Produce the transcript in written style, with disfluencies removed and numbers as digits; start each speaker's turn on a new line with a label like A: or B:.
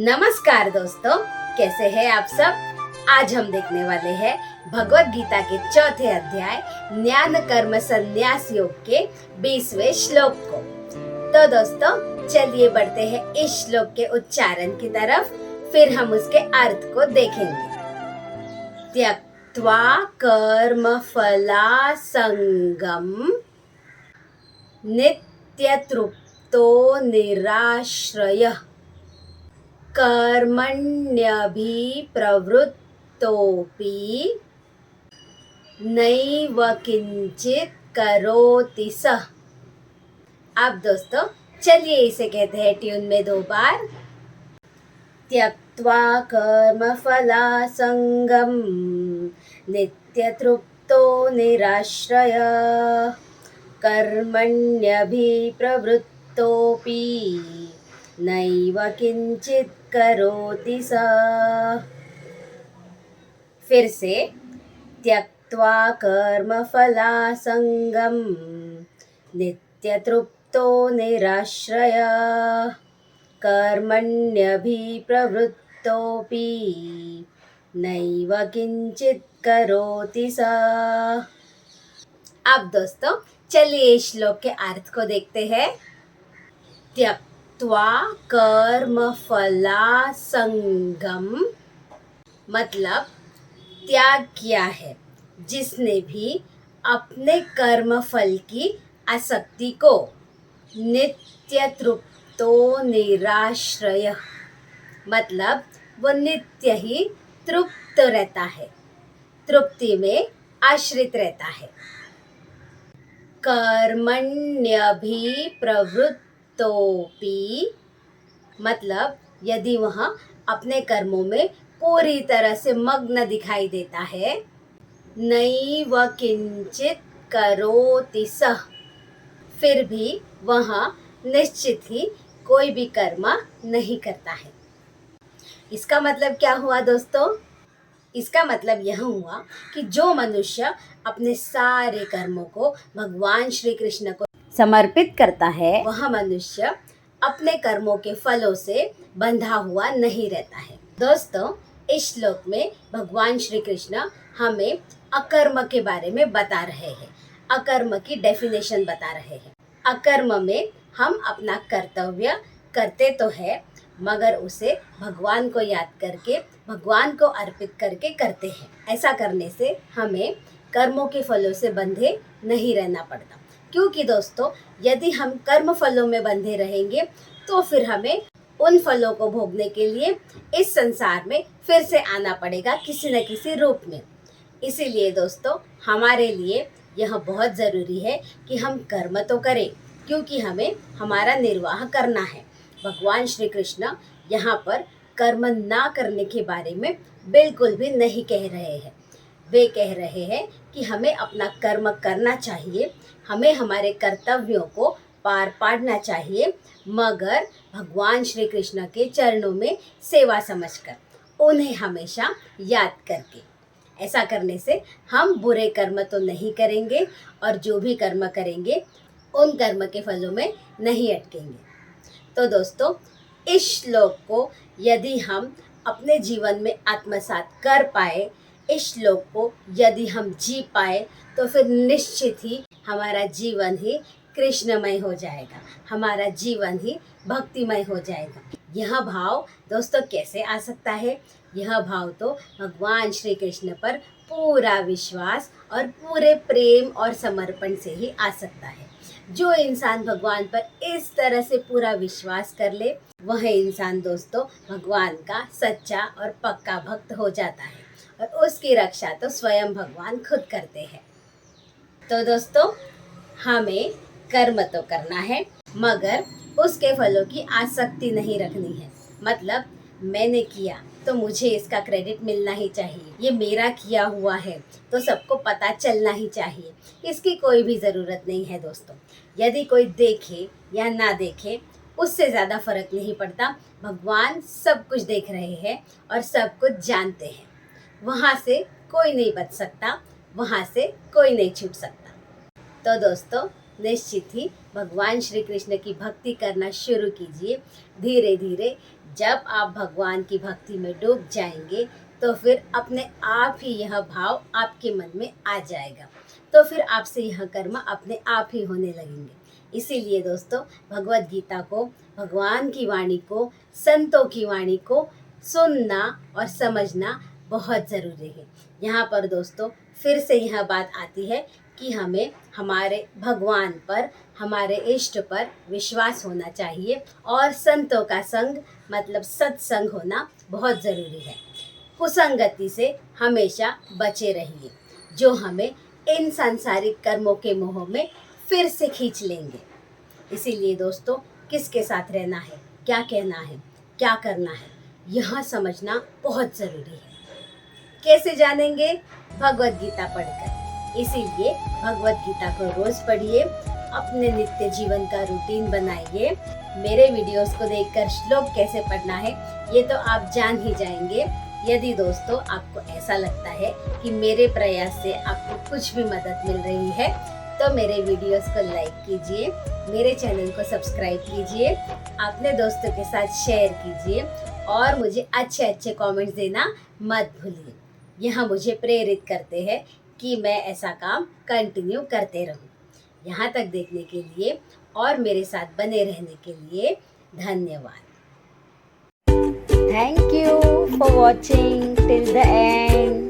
A: नमस्कार दोस्तों, कैसे हैं आप सब। आज हम देखने वाले हैं भगवत गीता के चौथे अध्याय ज्ञान कर्म संन्यास योग के 20वें श्लोक को। तो दोस्तों चलिए बढ़ते हैं इस श्लोक के उच्चारण की तरफ, फिर हम उसके अर्थ को देखेंगे। त्यक्त्वा कर्म फला संगम नित्य तृप्तो निराश्रय कर्मण्यभिप्रवृत्तोऽपि नैव किंचित करोति सः। अब दोस्तों चलिए इसे कहते हैं ट्यून में 2 बार। त्यक्त्वा कर्मफला संगम नित्य तृप्तो निराश्रय कर्मण्यभिप्रवृत्तोऽपि नैव किंचित करोति सः। फिर से, त्यक्त्वा कर्मफला संगम नित्य तृप्तो निराश्रय कर्मण्यभिप्रवृत्तोऽपि नैव किंचित करोति सः। अब दोस्तों चलिए इस श्लोक के अर्थ को देखते हैं। त्यक्त्वा कर्मफला संगम मतलब त्याग किया है जिसने भी अपने कर्म फल की आसक्ति को। नित्य तृप्तो निराश्रय मतलब वो नित्य ही तृप्त रहता है, तृप्ति में आश्रित रहता है। कर्मण्यभिप्रवृत्तोऽपि मतलब यदि वह अपने कर्मों में पूरी तरह से मग्न दिखाई देता है। नैव किंचित करोति सः फिर भी वह निश्चित ही कोई भी कर्म नहीं करता है। इसका मतलब क्या हुआ दोस्तों? इसका मतलब यह हुआ कि जो मनुष्य अपने सारे कर्मों को भगवान श्री कृष्ण को समर्पित करता है, वह मनुष्य अपने कर्मों के फलों से बंधा हुआ नहीं रहता है। दोस्तों इस श्लोक में भगवान श्री कृष्ण हमें अकर्म के बारे में बता रहे हैं, अकर्म की डेफिनेशन बता रहे हैं। अकर्म में हम अपना कर्तव्य करते तो है, मगर उसे भगवान को याद करके, भगवान को अर्पित करके करते हैं। ऐसा करने से हमें कर्मों के फलों से बंधे नहीं रहना पड़ता, क्योंकि दोस्तों यदि हम कर्म फलों में बंधे रहेंगे तो फिर हमें उन फलों को भोगने के लिए इस संसार में फिर से आना पड़ेगा किसी न किसी रूप में। इसीलिए दोस्तों हमारे लिए यह बहुत ज़रूरी है कि हम कर्म तो करें, क्योंकि हमें हमारा निर्वाह करना है। भगवान श्री कृष्ण यहाँ पर कर्म ना करने के बारे में बिल्कुल भी नहीं कह रहे हैं। वे कह रहे हैं कि हमें अपना कर्म करना चाहिए, हमें हमारे कर्तव्यों को पार पाड़ना चाहिए, मगर भगवान श्री कृष्ण के चरणों में सेवा समझकर, उन्हें हमेशा याद करके। ऐसा करने से हम बुरे कर्म तो नहीं करेंगे और जो भी कर्म करेंगे उन कर्म के फलों में नहीं अटकेंगे। तो दोस्तों इस श्लोक को यदि हम अपने जीवन में आत्मसात कर पाए, इस श्लोक को यदि हम जी पाए, तो फिर निश्चित ही हमारा जीवन ही कृष्णमय हो जाएगा, हमारा जीवन ही भक्तिमय हो जाएगा। यह भाव दोस्तों कैसे आ सकता है? यह भाव तो भगवान श्री कृष्ण पर पूरा विश्वास और पूरे प्रेम और समर्पण से ही आ सकता है। जो इंसान भगवान पर इस तरह से पूरा विश्वास कर ले, वह इंसान दोस्तों भगवान का सच्चा और पक्का भक्त हो जाता है, और उसकी रक्षा तो स्वयं भगवान खुद करते हैं। तो दोस्तों हमें कर्म तो करना है, मगर उसके फलों की आसक्ति नहीं रखनी है। मतलब मैंने किया तो मुझे इसका क्रेडिट मिलना ही चाहिए, ये मेरा किया हुआ है तो सबको पता चलना ही चाहिए, इसकी कोई भी ज़रूरत नहीं है दोस्तों। यदि कोई देखे या ना देखे उससे ज़्यादा फर्क नहीं पड़ता। भगवान सब कुछ देख रहे हैं और सब कुछ जानते हैं। वहाँ से कोई नहीं बच सकता, वहाँ से कोई नहीं छूट सकता। तो दोस्तों निश्चित ही भगवान श्री कृष्ण की भक्ति करना शुरू कीजिए। धीरे धीरे जब आप भगवान की भक्ति में डूब जाएंगे तो फिर अपने आप ही यह भाव आपके मन में आ जाएगा। तो फिर आपसे यह कर्म अपने आप ही होने लगेंगे। इसीलिए दोस्तों, भगवत गीता को, भगवान की वाणी को, संतों की वाणी को सुनना और समझना बहुत ज़रूरी है। यहाँ पर दोस्तों फिर से यह बात आती है कि हमें हमारे भगवान पर, हमारे इष्ट पर विश्वास होना चाहिए और संतों का संग मतलब सत्संग होना बहुत ज़रूरी है। कुसंगति से हमेशा बचे रहिए, जो हमें इन सांसारिक कर्मों के मोह में फिर से खींच लेंगे। इसीलिए दोस्तों, किसके साथ रहना है, क्या कहना है, क्या करना है, यह समझना बहुत ज़रूरी है। कैसे जानेंगे? भगवत गीता पढ़कर। इसीलिए भगवत गीता को रोज पढ़िए, अपने नित्य जीवन का रूटीन बनाइए। मेरे वीडियोस को देखकर श्लोक कैसे पढ़ना है ये तो आप जान ही जाएंगे। यदि दोस्तों आपको ऐसा लगता है कि मेरे प्रयास से आपको कुछ भी मदद मिल रही है तो मेरे वीडियोस को लाइक कीजिए, मेरे चैनल को सब्सक्राइब कीजिए, अपने दोस्तों के साथ शेयर कीजिए और मुझे अच्छे अच्छे कमेंट्स देना मत भूलिए। यह मुझे प्रेरित करते हैं कि मैं ऐसा काम कंटिन्यू करते रहूं। यहाँ तक देखने के लिए और मेरे साथ बने रहने के लिए धन्यवाद। Thank you for watching till the end.